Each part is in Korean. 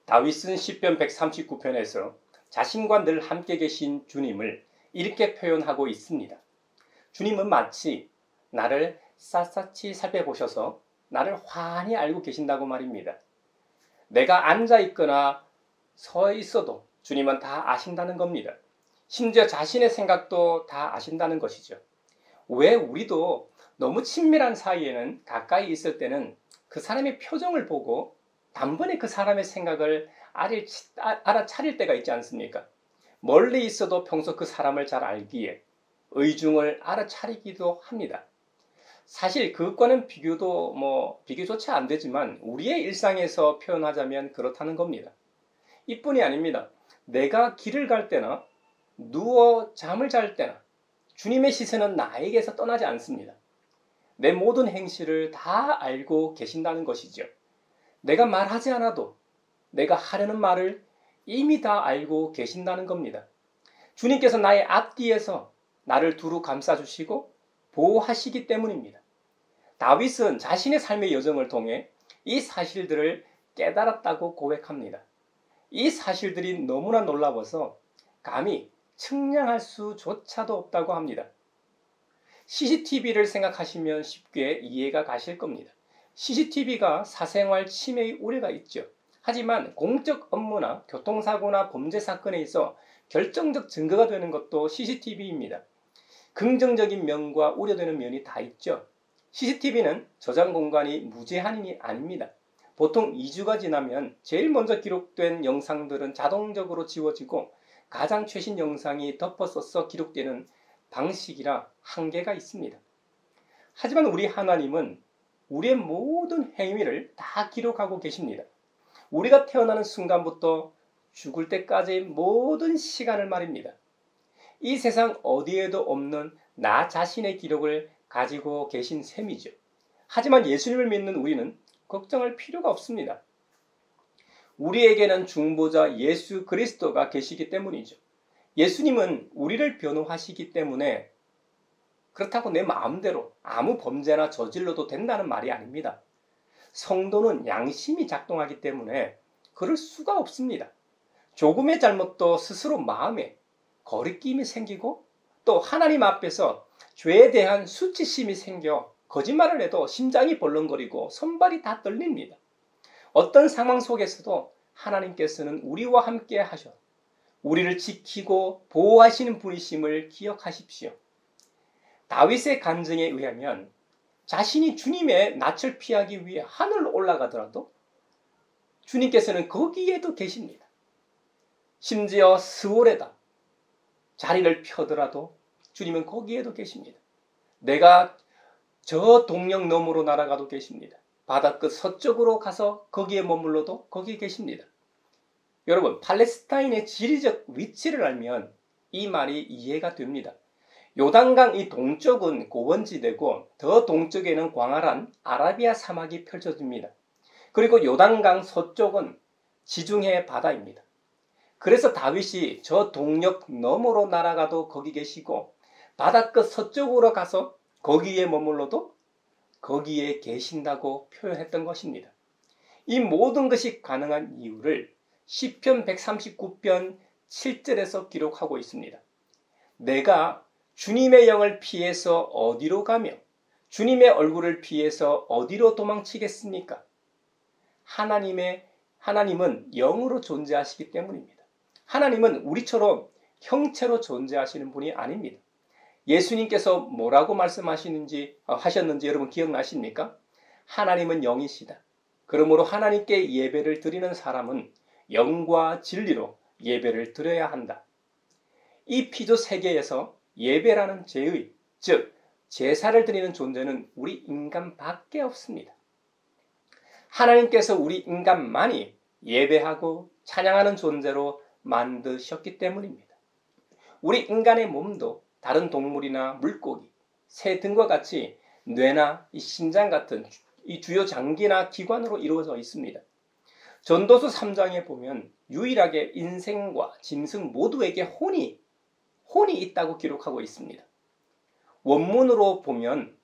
다윗은 시편 139편에서 자신과 늘 함께 계신 주님을 이렇게 표현하고 있습니다. 주님은 마치 나를 샅샅이 살펴보셔서 나를 환히 알고 계신다고 말입니다. 내가 앉아 있거나 서 있어도 주님은 다 아신다는 겁니다. 심지어 자신의 생각도 다 아신다는 것이죠. 왜 우리도 너무 친밀한 사이에는 가까이 있을 때는 그 사람의 표정을 보고 단번에 그 사람의 생각을 알아차릴 때가 있지 않습니까? 멀리 있어도 평소 그 사람을 잘 알기에 의중을 알아차리기도 합니다. 사실 그것과는 비교조차 안 되지만 우리의 일상에서 표현하자면 그렇다는 겁니다. 이뿐이 아닙니다. 내가 길을 갈 때나 누워 잠을 잘 때나 주님의 시선은 나에게서 떠나지 않습니다. 내 모든 행실을 다 알고 계신다는 것이죠. 내가 말하지 않아도 내가 하려는 말을 이미 다 알고 계신다는 겁니다. 주님께서 나의 앞뒤에서 나를 두루 감싸주시고 보호하시기 때문입니다. 다윗은 자신의 삶의 여정을 통해 이 사실들을 깨달았다고 고백합니다. 이 사실들이 너무나 놀라워서 감히 측량할 수조차도 없다고 합니다. CCTV를 생각하시면 쉽게 이해가 가실 겁니다. CCTV가 사생활 침해의 우려가 있죠. 하지만 공적 업무나 교통사고나 범죄 사건에 있어 결정적 증거가 되는 것도 CCTV입니다. 긍정적인 면과 우려되는 면이 다 있죠. CCTV는 저장 공간이 무제한이 아닙니다. 보통 2주가 지나면 제일 먼저 기록된 영상들은 자동적으로 지워지고 가장 최신 영상이 덮어서서 기록되는 방식이라 한계가 있습니다. 하지만 우리 하나님은 우리의 모든 행위를 다 기록하고 계십니다. 우리가 태어나는 순간부터 죽을 때까지의 모든 시간을 말입니다. 이 세상 어디에도 없는 나 자신의 기록을 가지고 계신 셈이죠. 하지만 예수님을 믿는 우리는 걱정할 필요가 없습니다. 우리에게는 중보자 예수 그리스도가 계시기 때문이죠. 예수님은 우리를 변호하시기 때문에 그렇다고 내 마음대로 아무 범죄나 저질러도 된다는 말이 아닙니다. 성도는 양심이 작동하기 때문에 그럴 수가 없습니다. 조금의 잘못도 스스로 마음에 거리낌이 생기고 또 하나님 앞에서 죄에 대한 수치심이 생겨 거짓말을 해도 심장이 벌렁거리고 손발이 다 떨립니다. 어떤 상황 속에서도 하나님께서는 우리와 함께 하셔 우리를 지키고 보호하시는 분이심을 기억하십시오. 다윗의 간증에 의하면 자신이 주님의 낯을 피하기 위해 하늘로 올라가더라도 주님께서는 거기에도 계십니다. 심지어 스월에다 자리를 펴더라도 주님은 거기에도 계십니다. 내가 저 동력 너머로 날아가도 계십니다. 바다 끝 서쪽으로 가서 거기에 머물러도 거기에 계십니다. 여러분, 팔레스타인의 지리적 위치를 알면 이 말이 이해가 됩니다. 요단강 이 동쪽은 고원지대고 더 동쪽에는 광활한 아라비아 사막이 펼쳐집니다. 그리고 요단강 서쪽은 지중해 바다입니다. 그래서 다윗이 저 동력 너머로 날아가도 거기 계시고 바다 끝 서쪽으로 가서 거기에 머물러도 거기에 계신다고 표현했던 것입니다. 이 모든 것이 가능한 이유를 시편 139편 7절에서 기록하고 있습니다. 내가 주님의 영을 피해서 어디로 가며 주님의 얼굴을 피해서 어디로 도망치겠습니까? 하나님은 영으로 존재하시기 때문입니다. 하나님은 우리처럼 형체로 존재하시는 분이 아닙니다. 예수님께서 뭐라고 하셨는지 여러분 기억나십니까? 하나님은 영이시다. 그러므로 하나님께 예배를 드리는 사람은 영과 진리로 예배를 드려야 한다. 이 피조 세계에서 예배라는 제의, 즉 제사를 드리는 존재는 우리 인간밖에 없습니다. 하나님께서 우리 인간만이 예배하고 찬양하는 존재로 만드셨기 때문입니다. 우리 인간의 몸도 다른 동물이나 물고기, 새 등과 같이 뇌나 이 심장 같은 이 주요 장기나 기관으로 이루어져 있습니다. 전도서 3장에 보면 유일하게 인생과 짐승 모두에게 혼이 있다고 기록하고 있습니다. 원문으로 보면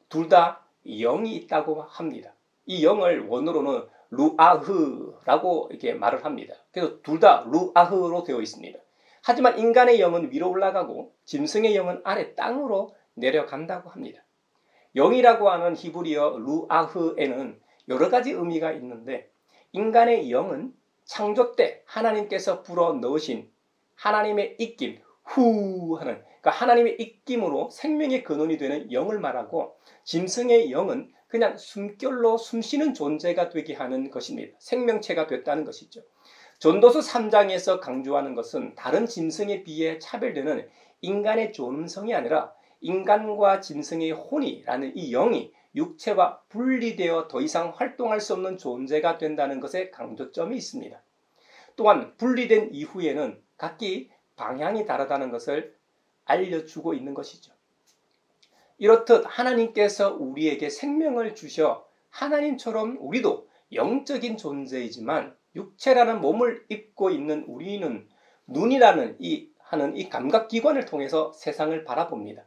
둘 다 영이 있다고 합니다. 이 영을 원어로는 루아흐라고 이렇게 말을 합니다. 그래서 둘 다 루아흐로 되어 있습니다. 하지만 인간의 영은 위로 올라가고 짐승의 영은 아래 땅으로 내려간다고 합니다. 영이라고 하는 히브리어 루아흐에는 여러 가지 의미가 있는데 인간의 영은 창조 때 하나님께서 불어 넣으신 하나님의 입김, 후 하는, 그러니까 하나님의 입김으로 생명의 근원이 되는 영을 말하고 짐승의 영은 그냥 숨결로 숨쉬는 존재가 되게 하는 것입니다. 생명체가 됐다는 것이죠. 전도서 3장에서 강조하는 것은 다른 짐승에 비해 차별되는 인간의 존엄성이 아니라 인간과 짐승의 혼이라는 이 영이 육체와 분리되어 더 이상 활동할 수 없는 존재가 된다는 것에 강조점이 있습니다. 또한 분리된 이후에는 각기 방향이 다르다는 것을 알려주고 있는 것이죠. 이렇듯 하나님께서 우리에게 생명을 주셔 하나님처럼 우리도 영적인 존재이지만 육체라는 몸을 입고 있는 우리는 눈이라는 이 감각기관을 통해서 세상을 바라봅니다.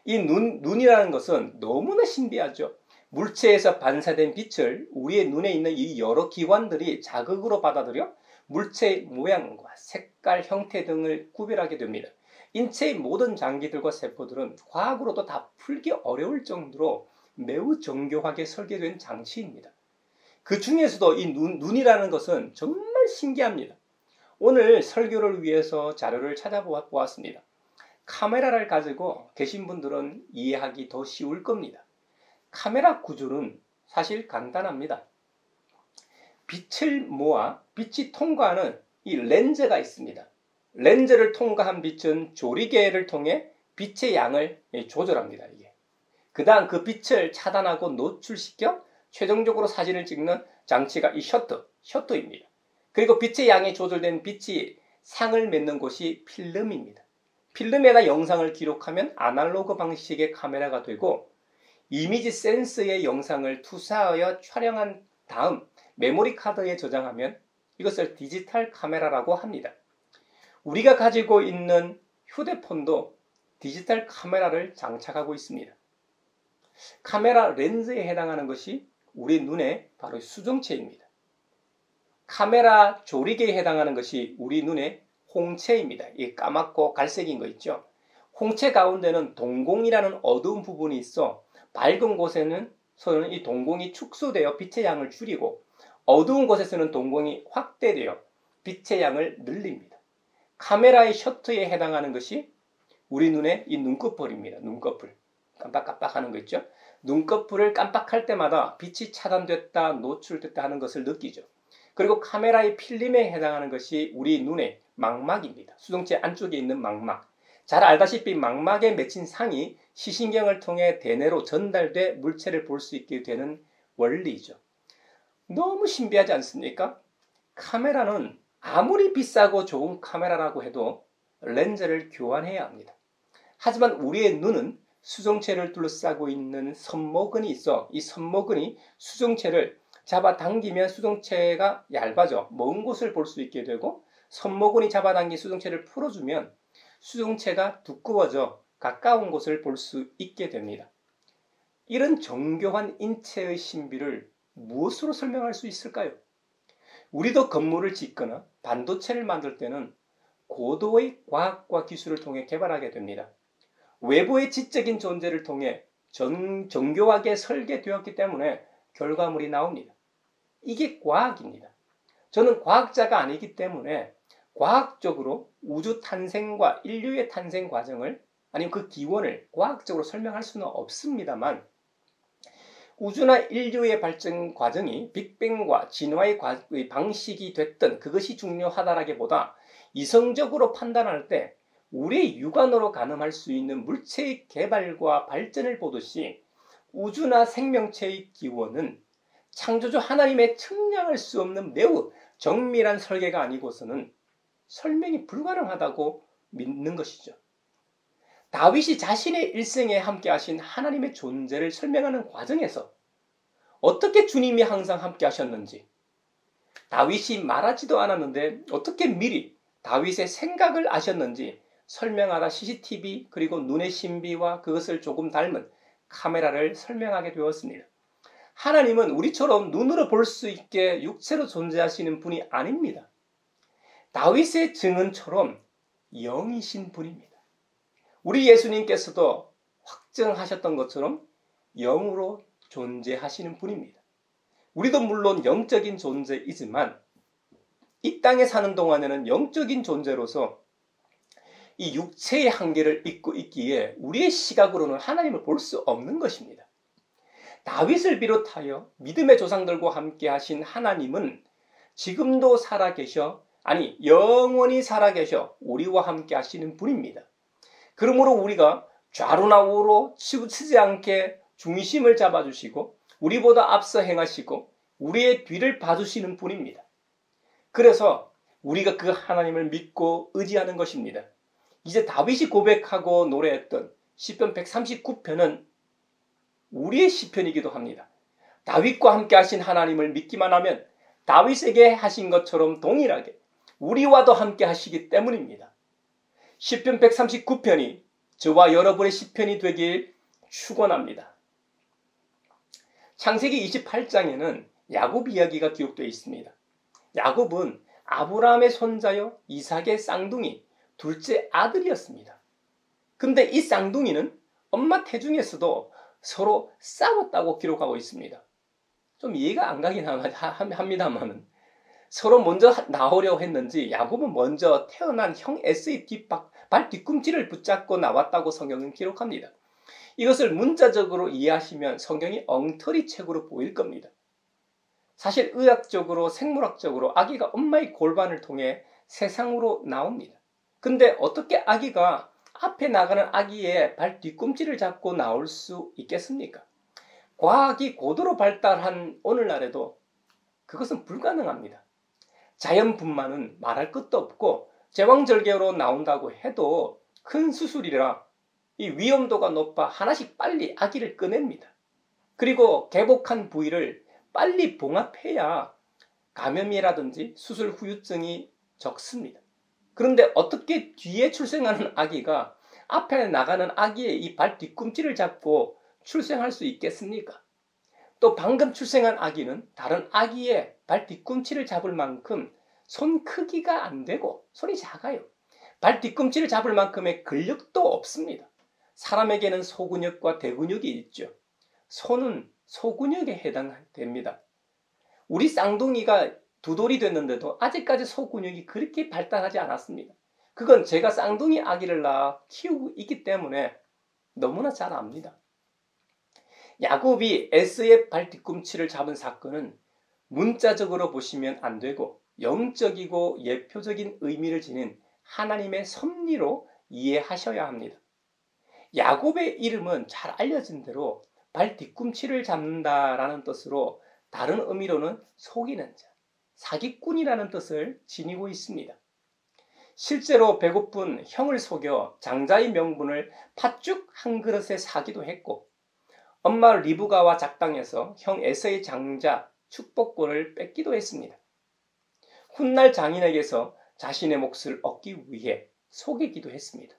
이 눈이라는 것은 너무나 신비하죠. 물체에서 반사된 빛을 우리의 눈에 있는 이 여러 기관들이 자극으로 받아들여 물체의 모양과 색깔, 형태 등을 구별하게 됩니다. 인체의 모든 장기들과 세포들은 과학으로도 다 풀기 어려울 정도로 매우 정교하게 설계된 장치입니다. 그 중에서도 이 눈이라는 것은 정말 신기합니다. 오늘 설교를 위해서 자료를 찾아보았습니다. 카메라를 가지고 계신 분들은 이해하기 더 쉬울 겁니다. 카메라 구조는 사실 간단합니다. 빛을 모아 빛이 통과하는 이 렌즈가 있습니다. 렌즈를 통과한 빛은 조리개를 통해 빛의 양을 조절합니다. 그 다음 그 빛을 차단하고 노출시켜 최종적으로 사진을 찍는 장치가 이 셔터입니다. 그리고 빛의 양이 조절된 빛이 상을 맺는 곳이 필름입니다. 필름에다 영상을 기록하면 아날로그 방식의 카메라가 되고 이미지 센서의 영상을 투사하여 촬영한 다음 메모리 카드에 저장하면 이것을 디지털 카메라라고 합니다. 우리가 가지고 있는 휴대폰도 디지털 카메라를 장착하고 있습니다. 카메라 렌즈에 해당하는 것이 우리 눈의 바로 수정체입니다. 카메라 조리개에 해당하는 것이 우리 눈의 홍채입니다. 이 까맣고 갈색인 거 있죠. 홍채 가운데는 동공이라는 어두운 부분이 있어 밝은 곳에는 이 동공이 축소되어 빛의 양을 줄이고 어두운 곳에서는 동공이 확대되어 빛의 양을 늘립니다. 카메라의 셔터에 해당하는 것이 우리 눈의 이 눈꺼풀입니다. 눈꺼풀. 깜빡깜빡하는 거 있죠. 눈꺼풀을 깜빡할 때마다 빛이 차단됐다 노출됐다 하는 것을 느끼죠. 그리고 카메라의 필름에 해당하는 것이 우리 눈의 망막입니다. 수정체 안쪽에 있는 망막. 잘 알다시피 망막에 맺힌 상이 시신경을 통해 대뇌로 전달돼 물체를 볼 수 있게 되는 원리죠. 너무 신비하지 않습니까? 카메라는 아무리 비싸고 좋은 카메라라고 해도 렌즈를 교환해야 합니다. 하지만 우리의 눈은 수정체를 둘러싸고 있는 선모근이 있어 이 선모근이 수정체를 잡아당기면 수정체가 얇아져 먼 곳을 볼 수 있게 되고 선모근이 잡아당긴 수정체를 풀어주면 수정체가 두꺼워져 가까운 곳을 볼 수 있게 됩니다. 이런 정교한 인체의 신비를 무엇으로 설명할 수 있을까요? 우리도 건물을 짓거나 반도체를 만들 때는 고도의 과학과 기술을 통해 개발하게 됩니다. 외부의 지적인 존재를 통해 정교하게 설계되었기 때문에 결과물이 나옵니다. 이게 과학입니다. 저는 과학자가 아니기 때문에 과학적으로 우주 탄생과 인류의 탄생 과정을 아니면 그 기원을 과학적으로 설명할 수는 없습니다만 우주나 인류의 발전 과정이 빅뱅과 진화의 방식이 됐든 그것이 중요하다라기보다 이성적으로 판단할 때 우리의 육안으로 가늠할 수 있는 물체의 개발과 발전을 보듯이 우주나 생명체의 기원은 창조주 하나님의 측량할 수 없는 매우 정밀한 설계가 아니고서는 설명이 불가능하다고 믿는 것이죠. 다윗이 자신의 일생에 함께 하신 하나님의 존재를 설명하는 과정에서 어떻게 주님이 항상 함께 하셨는지 다윗이 말하지도 않았는데 어떻게 미리 다윗의 생각을 아셨는지 설명하다 CCTV 그리고 눈의 신비와 그것을 조금 닮은 카메라를 설명하게 되었습니다. 하나님은 우리처럼 눈으로 볼 수 있게 육체로 존재하시는 분이 아닙니다. 다윗의 증언처럼 영이신 분입니다. 우리 예수님께서도 확증하셨던 것처럼 영으로 존재하시는 분입니다. 우리도 물론 영적인 존재이지만 이 땅에 사는 동안에는 영적인 존재로서 이 육체의 한계를 잊고 있기에 우리의 시각으로는 하나님을 볼 수 없는 것입니다. 다윗을 비롯하여 믿음의 조상들과 함께 하신 하나님은 지금도 살아계셔, 아니 영원히 살아계셔 우리와 함께 하시는 분입니다. 그러므로 우리가 좌로나 우로 치우치지 않게 중심을 잡아주시고 우리보다 앞서 행하시고 우리의 뒤를 봐주시는 분입니다. 그래서 우리가 그 하나님을 믿고 의지하는 것입니다. 이제 다윗이 고백하고 노래했던 시편 139편은 우리의 시편이기도 합니다. 다윗과 함께 하신 하나님을 믿기만 하면 다윗에게 하신 것처럼 동일하게 우리와도 함께 하시기 때문입니다. 시편 139편이 저와 여러분의 시편이 되길 축원합니다. 창세기 28장에는 야곱 이야기가 기록되어 있습니다. 야곱은 아브라함의 손자요 이삭의 쌍둥이 둘째 아들이었습니다. 근데 이 쌍둥이는 엄마 태중에서도 서로 싸웠다고 기록하고 있습니다. 좀 이해가 안 가긴 합니다만 서로 먼저 나오려고 했는지 야곱은 먼저 태어난 형 에서의 발 뒤꿈치를 붙잡고 나왔다고 성경은 기록합니다. 이것을 문자적으로 이해하시면 성경이 엉터리 책으로 보일 겁니다. 사실 의학적으로 생물학적으로 아기가 엄마의 골반을 통해 세상으로 나옵니다. 근데 어떻게 아기가 앞에 나가는 아기의 발 뒤꿈치를 잡고 나올 수 있겠습니까? 과학이 고도로 발달한 오늘날에도 그것은 불가능합니다. 자연분만은 말할 것도 없고 제왕절개로 나온다고 해도 큰 수술이라 이 위험도가 높아 하나씩 빨리 아기를 꺼냅니다. 그리고 개복한 부위를 빨리 봉합해야 감염이라든지 수술 후유증이 적습니다. 그런데 어떻게 뒤에 출생하는 아기가 앞에 나가는 아기의 이 발 뒤꿈치를 잡고 출생할 수 있겠습니까? 또 방금 출생한 아기는 다른 아기의 발 뒤꿈치를 잡을 만큼 손 크기가 안 되고 손이 작아요. 발 뒤꿈치를 잡을 만큼의 근력도 없습니다. 사람에게는 소근육과 대근육이 있죠. 손은 소근육에 해당됩니다. 우리 쌍둥이가 두 돌이 됐는데도 아직까지 소근육이 그렇게 발달하지 않았습니다. 그건 제가 쌍둥이 아기를 낳아 키우고 있기 때문에 너무나 잘 압니다. 야곱이 에서의 발 뒤꿈치를 잡은 사건은 문자적으로 보시면 안 되고 영적이고 예표적인 의미를 지닌 하나님의 섭리로 이해하셔야 합니다. 야곱의 이름은 잘 알려진 대로 발 뒤꿈치를 잡는다라는 뜻으로 다른 의미로는 속이는 자, 사기꾼이라는 뜻을 지니고 있습니다. 실제로 배고픈 형을 속여 장자의 명분을 팥죽 한 그릇에 사기도 했고 엄마 리브가와 작당해서 형 에서의 장자 축복권을 뺏기도 했습니다. 훗날 장인에게서 자신의 몫을 얻기 위해 속이기도 했습니다.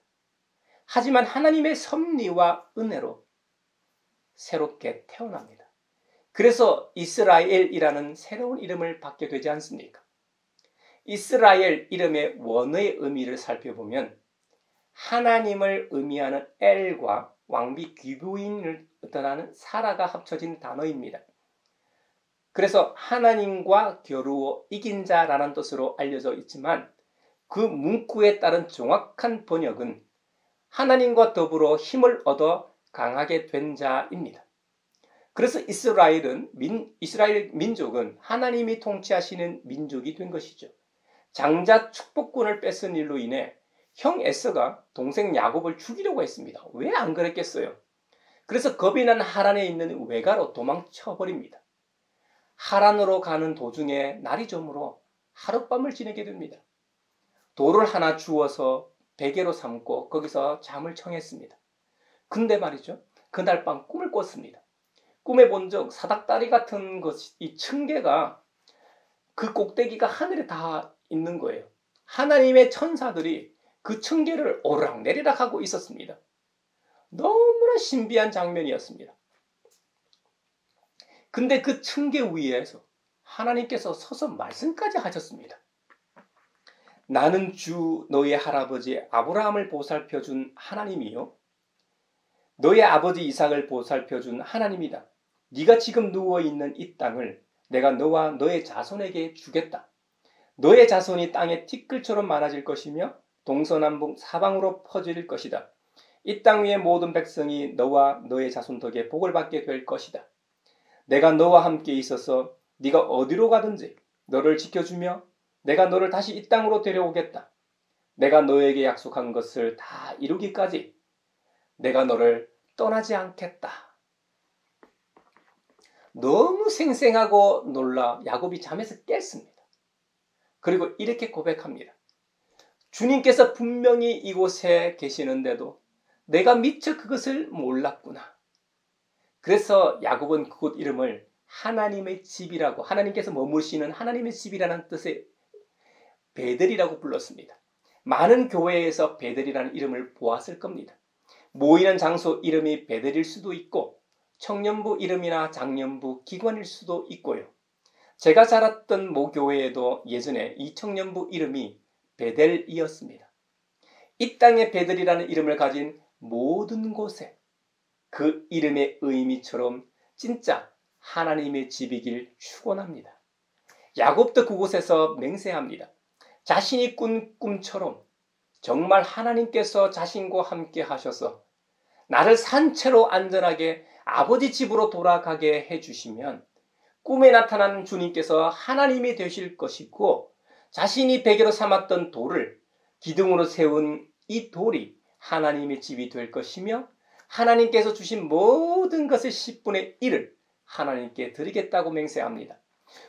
하지만 하나님의 섭리와 은혜로 새롭게 태어납니다. 그래서 이스라엘이라는 새로운 이름을 받게 되지 않습니까? 이스라엘 이름의 원어의 의미를 살펴보면 하나님을 의미하는 엘과 왕비 귀부인을 뜻하는 사라가 합쳐진 단어입니다. 그래서 하나님과 겨루어 이긴 자라는 뜻으로 알려져 있지만 그 문구에 따른 정확한 번역은 하나님과 더불어 힘을 얻어 강하게 된 자입니다. 그래서 이스라엘 민족은 하나님이 통치하시는 민족이 된 것이죠. 장자 축복권을 뺏은 일로 인해 형 에서가 동생 야곱을 죽이려고 했습니다. 왜 안 그랬겠어요? 그래서 겁이 난 하란에 있는 외가로 도망쳐버립니다. 하란으로 가는 도중에 날이 저물어 하룻밤을 지내게 됩니다. 돌을 하나 주워서 베개로 삼고 거기서 잠을 청했습니다. 근데 말이죠. 그날 밤 꿈을 꿨습니다. 꿈에 본 적 사닥다리 같은 이 층계가 그 꼭대기가 하늘에 다 있는 거예요. 하나님의 천사들이 그 층계를 오르락내리락 하고 있었습니다. 너무나 신비한 장면이었습니다. 근데 그 층계 위에서 하나님께서 서서 말씀까지 하셨습니다. 나는 주 너의 할아버지 아브라함을 보살펴준 하나님이요 너의 아버지 이삭을 보살펴준 하나님이다. 네가 지금 누워있는 이 땅을 내가 너와 너의 자손에게 주겠다. 너의 자손이 땅의 티끌처럼 많아질 것이며 동서남북 사방으로 퍼질 것이다. 이 땅 위의 모든 백성이 너와 너의 자손 덕에 복을 받게 될 것이다. 내가 너와 함께 있어서 네가 어디로 가든지 너를 지켜주며 내가 너를 다시 이 땅으로 데려오겠다. 내가 너에게 약속한 것을 다 이루기까지 내가 너를 떠나지 않겠다. 너무 생생하고 놀라 야곱이 잠에서 깼습니다. 그리고 이렇게 고백합니다. 주님께서 분명히 이곳에 계시는데도 내가 미처 그것을 몰랐구나. 그래서 야곱은 그곳 이름을 하나님의 집이라고, 하나님께서 머무시는 하나님의 집이라는 뜻의 베델이라고 불렀습니다. 많은 교회에서 베델이라는 이름을 보았을 겁니다. 모이는 장소 이름이 베델일 수도 있고 청년부 이름이나 장년부 기관일 수도 있고요. 제가 자랐던 모교회에도 예전에 이 청년부 이름이 베델이었습니다. 이 땅에 베델이라는 이름을 가진 모든 곳에 그 이름의 의미처럼 진짜 하나님의 집이길 축원합니다. 야곱도 그곳에서 맹세합니다. 자신이 꾼 꿈처럼 정말 하나님께서 자신과 함께 하셔서 나를 산채로 안전하게 아버지 집으로 돌아가게 해주시면 꿈에 나타난 주님께서 하나님이 되실 것이고 자신이 베개로 삼았던 돌을 기둥으로 세운 이 돌이 하나님의 집이 될 것이며 하나님께서 주신 모든 것의 10분의 1을 하나님께 드리겠다고 맹세합니다.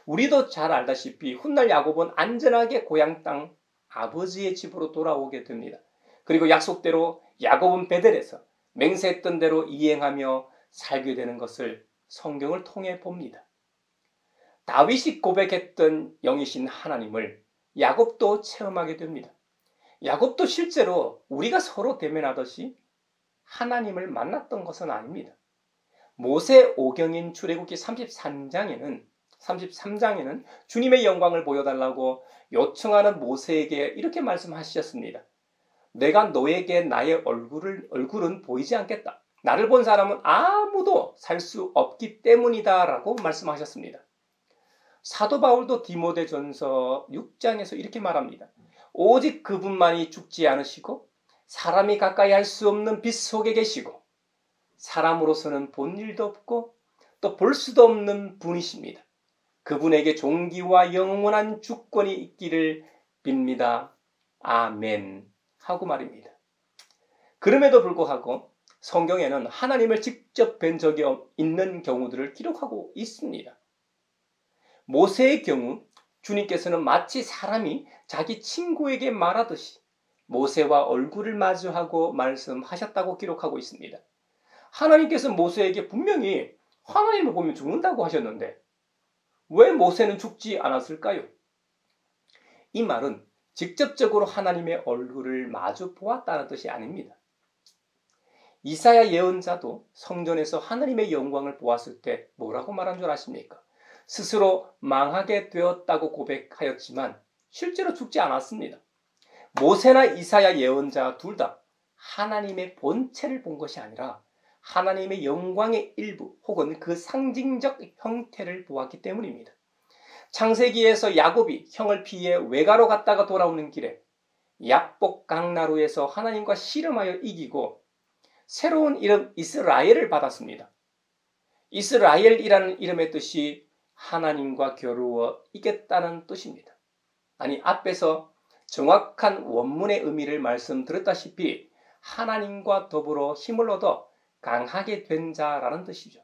우리도 잘 알다시피 훗날 야곱은 안전하게 고향 땅 아버지의 집으로 돌아오게 됩니다. 그리고 약속대로 야곱은 베델에서 맹세했던 대로 이행하며 살게 되는 것을 성경을 통해 봅니다. 다윗이 고백했던 영이신 하나님을 야곱도 체험하게 됩니다. 야곱도 실제로 우리가 서로 대면하듯이 하나님을 만났던 것은 아닙니다. 모세 오경인 출애굽기 33장에는 주님의 영광을 보여달라고 요청하는 모세에게 이렇게 말씀하셨습니다. 내가 너에게 나의 얼굴은 보이지 않겠다. 나를 본 사람은 아무도 살 수 없기 때문이다 라고 말씀하셨습니다. 사도 바울도 디모데전서 6장에서 이렇게 말합니다. 오직 그분만이 죽지 않으시고 사람이 가까이 할 수 없는 빛 속에 계시고 사람으로서는 본 일도 없고 또 볼 수도 없는 분이십니다. 그분에게 존귀와 영원한 주권이 있기를 빕니다. 아멘 하고 말입니다. 그럼에도 불구하고 성경에는 하나님을 직접 뵌 적이 있는 경우들을 기록하고 있습니다. 모세의 경우 주님께서는 마치 사람이 자기 친구에게 말하듯이 모세와 얼굴을 마주하고 말씀하셨다고 기록하고 있습니다. 하나님께서 모세에게 분명히 하나님을 보면 죽는다고 하셨는데 왜 모세는 죽지 않았을까요? 이 말은 직접적으로 하나님의 얼굴을 마주 보았다는 뜻이 아닙니다. 이사야 예언자도 성전에서 하나님의 영광을 보았을 때 뭐라고 말한 줄 아십니까? 스스로 망하게 되었다고 고백하였지만 실제로 죽지 않았습니다. 모세나 이사야 예언자 둘 다 하나님의 본체를 본 것이 아니라 하나님의 영광의 일부 혹은 그 상징적 형태를 보았기 때문입니다. 창세기에서 야곱이 형을 피해 외가로 갔다가 돌아오는 길에 약복 강나루에서 하나님과 씨름하여 이기고 새로운 이름 이스라엘을 받았습니다. 이스라엘이라는 이름의 뜻이 하나님과 겨루어 이겼다는 뜻입니다. 아니 앞에서 정확한 원문의 의미를 말씀드렸다시피 하나님과 더불어 힘을 얻어 강하게 된 자라는 뜻이죠.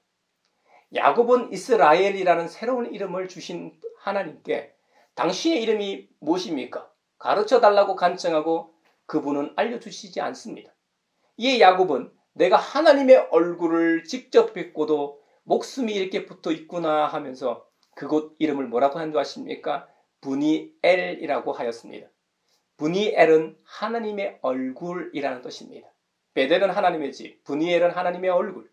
야곱은 이스라엘이라는 새로운 이름을 주신 하나님께 당신의 이름이 무엇입니까? 가르쳐달라고 간청하고 그분은 알려주시지 않습니다. 이에 야곱은 내가 하나님의 얼굴을 직접 뵙고도 목숨이 이렇게 붙어 있구나 하면서 그곳 이름을 뭐라고 한 줄 아십니까? 브니엘이라고 하였습니다. 브니엘은 하나님의 얼굴이라는 뜻입니다. 베델은 하나님의 집, 브니엘은 하나님의 얼굴.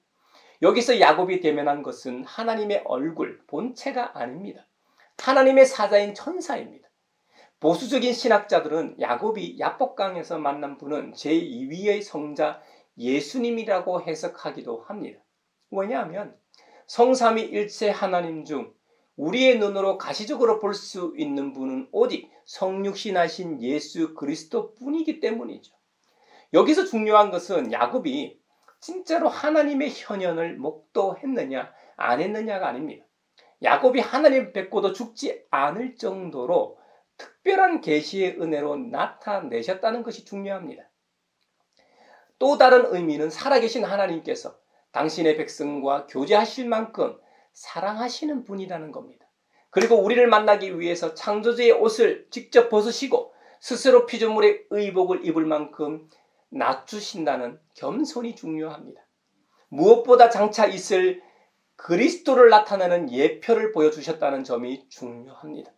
여기서 야곱이 대면한 것은 하나님의 얼굴, 본체가 아닙니다. 하나님의 사자인 천사입니다. 보수적인 신학자들은 야곱이 야복강에서 만난 분은 제2위의 성자 예수님이라고 해석하기도 합니다. 왜냐하면 성삼위일체 하나님 중 우리의 눈으로 가시적으로 볼 수 있는 분은 오직 성육신하신 예수 그리스도 뿐이기 때문이죠. 여기서 중요한 것은 야곱이 진짜로 하나님의 현현을 목도했느냐 안 했느냐가 아닙니다. 야곱이 하나님 뵙고도 죽지 않을 정도로 특별한 계시의 은혜로 나타내셨다는 것이 중요합니다. 또 다른 의미는 살아계신 하나님께서 당신의 백성과 교제하실 만큼 사랑하시는 분이라는 겁니다. 그리고 우리를 만나기 위해서 창조주의 옷을 직접 벗으시고 스스로 피조물의 의복을 입을 만큼 낮추신다는 겸손이 중요합니다. 무엇보다 장차 있을 그리스도를 나타내는 예표를 보여주셨다는 점이 중요합니다.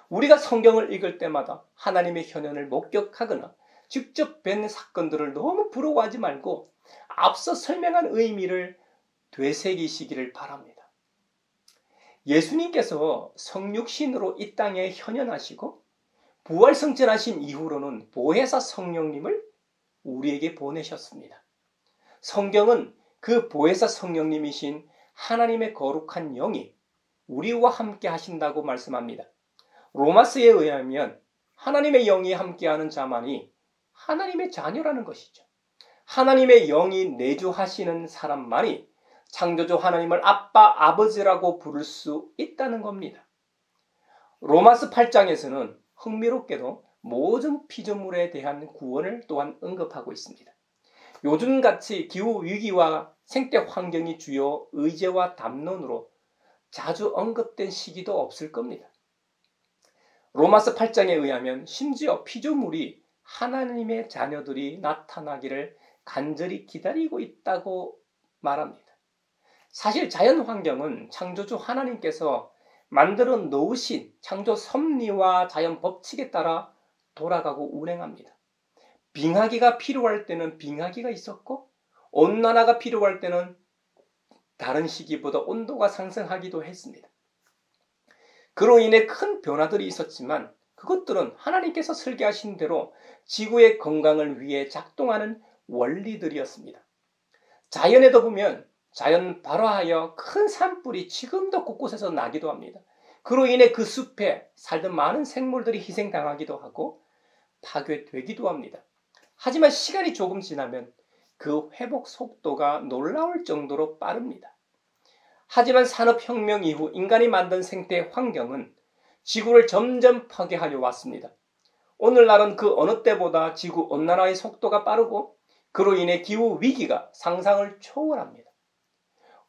우리가 성경을 읽을 때마다 하나님의 현현을 목격하거나 직접 뵌 사건들을 너무 부러워하지 말고 앞서 설명한 의미를 되새기시기를 바랍니다. 예수님께서 성육신으로 이 땅에 현현하시고 부활승천하신 이후로는 보혜사 성령님을 우리에게 보내셨습니다. 성경은 그 보혜사 성령님이신 하나님의 거룩한 영이 우리와 함께 하신다고 말씀합니다. 로마서에 의하면 하나님의 영이 함께하는 자만이 하나님의 자녀라는 것이죠. 하나님의 영이 내주하시는 사람만이 창조주 하나님을 아빠, 아버지라고 부를 수 있다는 겁니다. 로마서 8장에서는 흥미롭게도 모든 피조물에 대한 구원을 또한 언급하고 있습니다. 요즘같이 기후위기와 생태 환경이 주요 의제와 담론으로 자주 언급된 시기도 없을 겁니다. 로마서 8장에 의하면 심지어 피조물이 하나님의 자녀들이 나타나기를 간절히 기다리고 있다고 말합니다. 사실 자연 환경은 창조주 하나님께서 만들어 놓으신 창조 섭리와 자연 법칙에 따라 돌아가고 운행합니다. 빙하기가 필요할 때는 빙하기가 있었고 온난화가 필요할 때는 다른 시기보다 온도가 상승하기도 했습니다. 그로 인해 큰 변화들이 있었지만 그것들은 하나님께서 설계하신 대로 지구의 건강을 위해 작동하는 원리들이었습니다. 자연에도 보면 자연 발화하여 큰 산불이 지금도 곳곳에서 나기도 합니다. 그로 인해 그 숲에 살던 많은 생물들이 희생당하기도 하고 파괴되기도 합니다. 하지만 시간이 조금 지나면 그 회복 속도가 놀라울 정도로 빠릅니다. 하지만 산업혁명 이후 인간이 만든 생태 환경은 지구를 점점 파괴하여 왔습니다. 오늘날은 그 어느 때보다 지구 온난화의 속도가 빠르고 그로 인해 기후 위기가 상상을 초월합니다.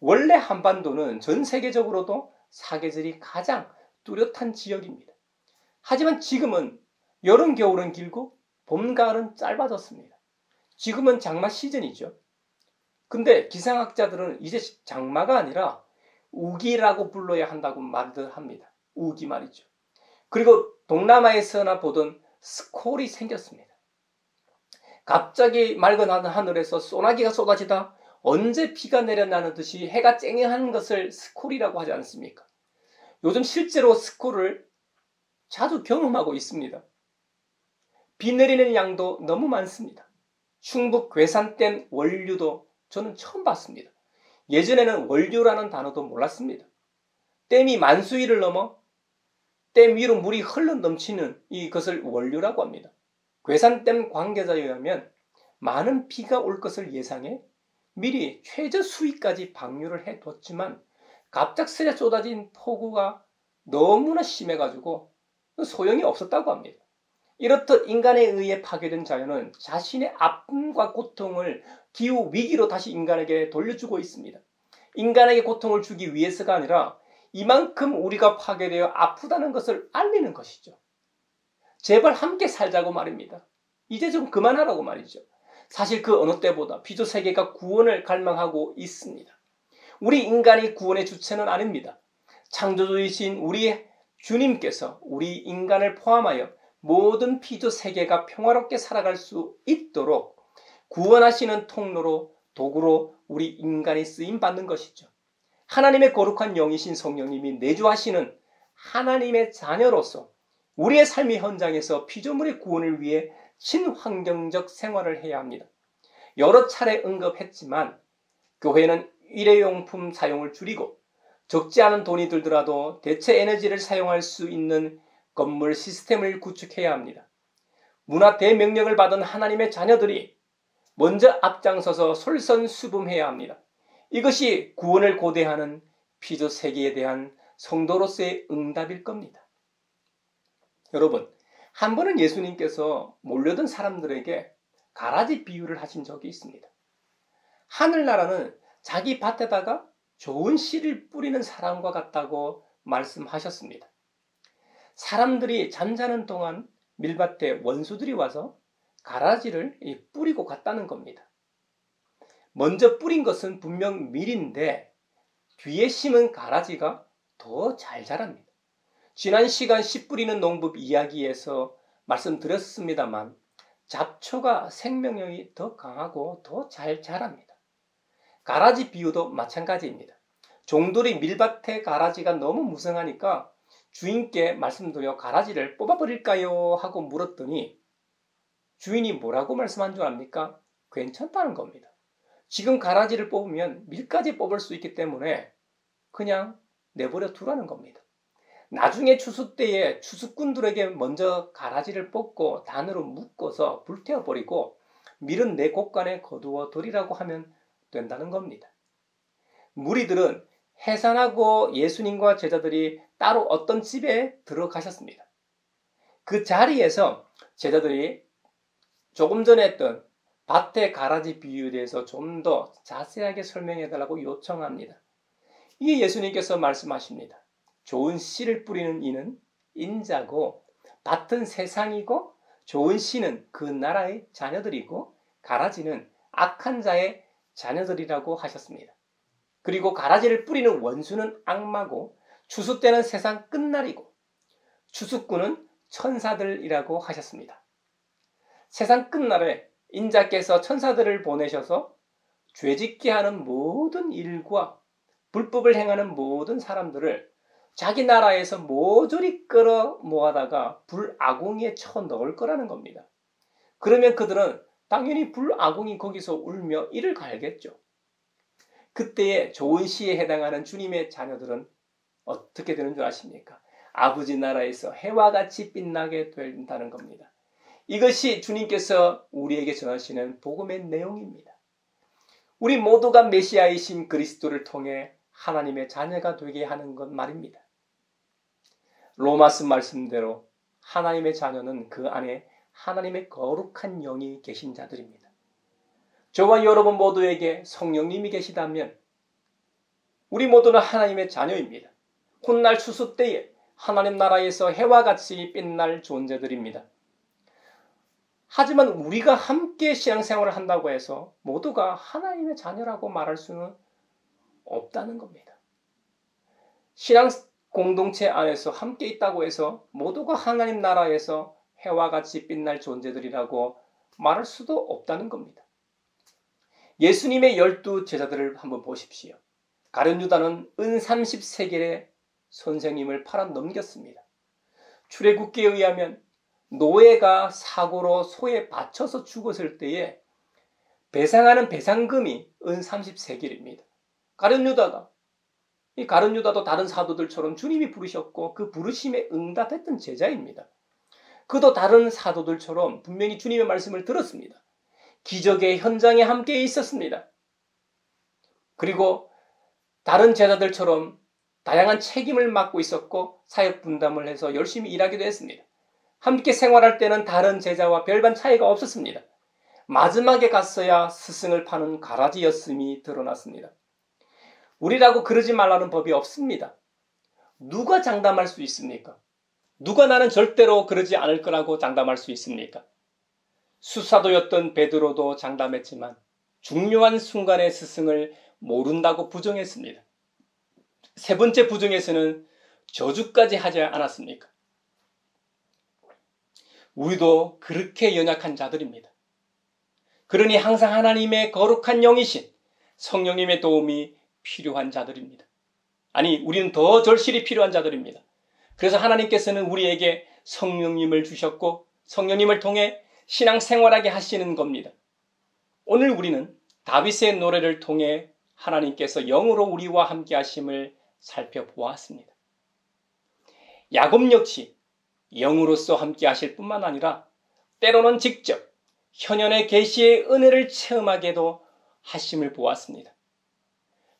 원래 한반도는 전 세계적으로도 사계절이 가장 뚜렷한 지역입니다. 하지만 지금은 여름, 겨울은 길고 봄, 가을은 짧아졌습니다. 지금은 장마 시즌이죠. 근데 기상학자들은 이제 장마가 아니라 우기라고 불러야 한다고 말들 합니다. 우기 말이죠. 그리고 동남아에서나 보던 스콜이 생겼습니다. 갑자기 맑은 하늘에서 소나기가 쏟아지다 언제 비가 내려나는 듯이 해가 쨍하는 것을 스콜이라고 하지 않습니까? 요즘 실제로 스콜을 자주 경험하고 있습니다. 비 내리는 양도 너무 많습니다. 충북 괴산댐 원류도 저는 처음 봤습니다. 예전에는 원류라는 단어도 몰랐습니다. 댐이 만수위를 넘어 댐 위로 물이 흘러 넘치는 이것을 원류라고 합니다. 괴산댐 관계자에 의하면 많은 비가 올 것을 예상해 미리 최저 수위까지 방류를 해뒀지만 갑작스레 쏟아진 폭우가 너무나 심해가지고 소용이 없었다고 합니다. 이렇듯 인간에 의해 파괴된 자연은 자신의 아픔과 고통을 기후 위기로 다시 인간에게 돌려주고 있습니다. 인간에게 고통을 주기 위해서가 아니라 이만큼 우리가 파괴되어 아프다는 것을 알리는 것이죠. 제발 함께 살자고 말입니다. 이제 좀 그만하라고 말이죠. 사실 그 어느 때보다 피조 세계가 구원을 갈망하고 있습니다. 우리 인간이 구원의 주체는 아닙니다. 창조주이신 우리 주님께서 우리 인간을 포함하여 모든 피조 세계가 평화롭게 살아갈 수 있도록 구원하시는 통로로 도구로 우리 인간이 쓰임 받는 것이죠. 하나님의 거룩한 영이신 성령님이 내주하시는 하나님의 자녀로서 우리의 삶의 현장에서 피조물의 구원을 위해 친환경적 생활을 해야 합니다. 여러 차례 언급했지만 교회는 일회용품 사용을 줄이고 적지 않은 돈이 들더라도 대체 에너지를 사용할 수 있는 건물 시스템을 구축해야 합니다. 문화 대명령을 받은 하나님의 자녀들이 먼저 앞장서서 솔선수범해야 합니다. 이것이 구원을 고대하는 피조 세계에 대한 성도로서의 응답일 겁니다. 여러분, 한 번은 예수님께서 몰려든 사람들에게 가라지 비유를 하신 적이 있습니다. 하늘나라는 자기 밭에다가 좋은 씨를 뿌리는 사람과 같다고 말씀하셨습니다. 사람들이 잠자는 동안 밀밭에 원수들이 와서 가라지를 뿌리고 갔다는 겁니다. 먼저 뿌린 것은 분명 밀인데 뒤에 심은 가라지가 더 잘 자랍니다. 지난 시간 씨 뿌리는 농부 이야기에서 말씀드렸습니다만 잡초가 생명력이 더 강하고 더 잘 자랍니다. 가라지 비유도 마찬가지입니다. 종들이 밀밭에 가라지가 너무 무성하니까 주인께 말씀드려 가라지를 뽑아버릴까요? 하고 물었더니 주인이 뭐라고 말씀한 줄 압니까? 괜찮다는 겁니다. 지금 가라지를 뽑으면 밀까지 뽑을 수 있기 때문에 그냥 내버려 두라는 겁니다. 나중에 추수 때에 추수꾼들에게 먼저 가라지를 뽑고 단으로 묶어서 불태워버리고 밀은 내 곳간에 거두어 들이라고 하면 된다는 겁니다. 무리들은 해산하고 예수님과 제자들이 따로 어떤 집에 들어가셨습니다. 그 자리에서 제자들이 조금 전에 했던 밭의 가라지 비유에 대해서 좀 더 자세하게 설명해달라고 요청합니다. 이에 예수님께서 말씀하십니다. 좋은 씨를 뿌리는 이는 인자고 밭은 세상이고 좋은 씨는 그 나라의 자녀들이고 가라지는 악한 자의 자녀들이라고 하셨습니다. 그리고 가라지를 뿌리는 원수는 악마고 추수 때는 세상 끝날이고 추수꾼은 천사들이라고 하셨습니다. 세상 끝날에 인자께서 천사들을 보내셔서 죄짓게 하는 모든 일과 불법을 행하는 모든 사람들을 자기 나라에서 모조리 끌어 모아다가 불아궁이에 쳐 넣을 거라는 겁니다. 그러면 그들은 당연히 불아궁이 거기서 울며 이를 갈겠죠. 그때에 좋은 시에 해당하는 주님의 자녀들은 어떻게 되는 줄 아십니까? 아버지 나라에서 해와 같이 빛나게 된다는 겁니다. 이것이 주님께서 우리에게 전하시는 복음의 내용입니다. 우리 모두가 메시아이신 그리스도를 통해 하나님의 자녀가 되게 하는 것 말입니다. 로마서 말씀대로 하나님의 자녀는 그 안에 하나님의 거룩한 영이 계신 자들입니다. 저와 여러분 모두에게 성령님이 계시다면 우리 모두는 하나님의 자녀입니다. 훗날 추수 때에 하나님 나라에서 해와 같이 빛날 존재들입니다. 하지만 우리가 함께 신앙생활을 한다고 해서 모두가 하나님의 자녀라고 말할 수는 없다는 겁니다. 신앙 공동체 안에서 함께 있다고 해서 모두가 하나님 나라에서 해와 같이 빛날 존재들이라고 말할 수도 없다는 겁니다. 예수님의 12 제자들을 한번 보십시오. 가룟 유다는 은 30세겔에 선생님을 팔아 넘겼습니다. 출애굽기에 의하면 노예가 사고로 소에 받쳐서 죽었을 때에 배상하는 배상금이 은 30세겔입니다. 가룟 유다도 다른 사도들처럼 주님이 부르셨고 그 부르심에 응답했던 제자입니다. 그도 다른 사도들처럼 분명히 주님의 말씀을 들었습니다. 기적의 현장에 함께 있었습니다. 그리고 다른 제자들처럼 다양한 책임을 맡고 있었고 사역 분담을 해서 열심히 일하기도 했습니다. 함께 생활할 때는 다른 제자와 별반 차이가 없었습니다. 마지막에 갔어야 스승을 파는 가라지였음이 드러났습니다. 우리라고 그러지 말라는 법이 없습니다. 누가 장담할 수 있습니까? 누가 나는 절대로 그러지 않을 거라고 장담할 수 있습니까? 수사도였던 베드로도 장담했지만 중요한 순간에 스승을 모른다고 부정했습니다. 세 번째 부정에서는 저주까지 하지 않았습니까? 우리도 그렇게 연약한 자들입니다. 그러니 항상 하나님의 거룩한 영이신 성령님의 도움이 필요한 자들입니다. 아니, 우리는 더 절실히 필요한 자들입니다. 그래서 하나님께서는 우리에게 성령님을 주셨고 성령님을 통해 신앙생활하게 하시는 겁니다. 오늘 우리는 다윗의 노래를 통해 하나님께서 영으로 우리와 함께 하심을 살펴보았습니다. 야곱 역시 영으로서 함께 하실 뿐만 아니라 때로는 직접 현현의 계시의 은혜를 체험하게도 하심을 보았습니다.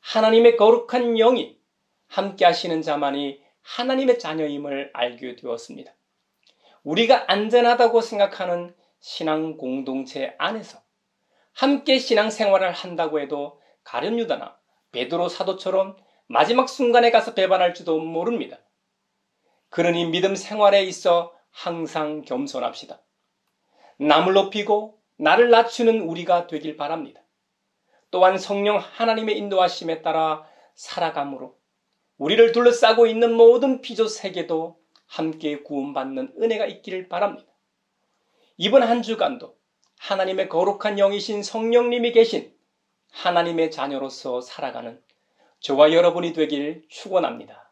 하나님의 거룩한 영이 함께 하시는 자만이 하나님의 자녀임을 알게 되었습니다. 우리가 안전하다고 생각하는 신앙 공동체 안에서 함께 신앙생활을 한다고 해도 가룟 유다나 베드로 사도처럼 마지막 순간에 가서 배반할지도 모릅니다. 그러니 믿음 생활에 있어 항상 겸손합시다. 남을 높이고 나를 낮추는 우리가 되길 바랍니다. 또한 성령 하나님의 인도하심에 따라 살아감으로 우리를 둘러싸고 있는 모든 피조 세계도 함께 구원받는 은혜가 있기를 바랍니다. 이번 한 주간도 하나님의 거룩한 영이신 성령님이 계신 하나님의 자녀로서 살아가는 저와 여러분이 되길 축원합니다.